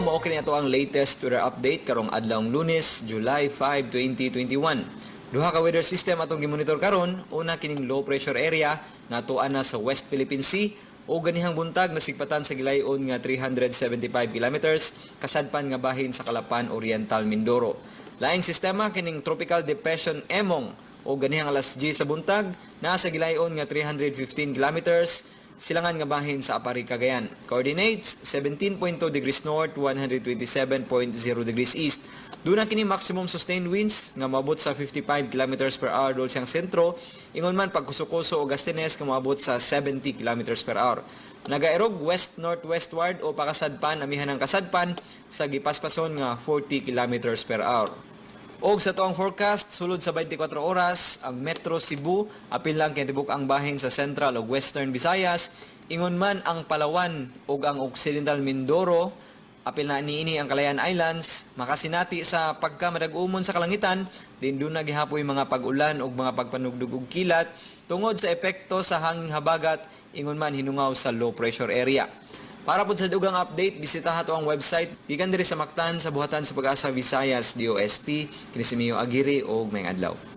Mao kini ato ang latest weather update karong adlawng Lunes, July 5, 2021. Duha ka weather system atong gimonitor karon. Una kining low pressure area nga tuan na sa West Philippine Sea o ganihang buntag nasigpatan sa gilayon nga 375 kilometers kasadpan nga bahin sa Calapan Oriental, Mindoro. Laing sistema kining Tropical Depression Emong o ganihang alas 10 sa buntag naa sa gilayon nga 315 kilometers silangan nga bahin sa Apari, Cagayan. Coordinates 17.2 degrees north, 127.0 degrees east. Doon na kini maximum sustained winds nga maabot sa 55 kilometers per hour dol siyang sentro. Ingon man pagkusukuso o gastines nga maabot sa 70 kilometers per hour. Nagaerog west-northwestward o pakasadpan amihan ng kasadpan sa gipaspason nga 40 kilometers per hour. Og sa toang forecast, sulod sa 24 oras, ang Metro Cebu, apil lang kay tibok ang bahin sa Central o Western Visayas, ingon man ang Palawan ug ang Occidental Mindoro, apil na niini ang Calayan Islands, makasinati sa pagkamadag-umon sa kalangitan, din doon nagihapoy mga pag-ulan ug mga pagpanugdug og kilat, tungod sa epekto sa hanging habagat, ingon man hinungaw sa low pressure area. Para po sa dugang update, bisitahan to ang website. Gikan diri sa Mactan sa buhatan sa Pag-asa Visayas, DOST, kini si Mio Aguirre o Mayang Adlaw.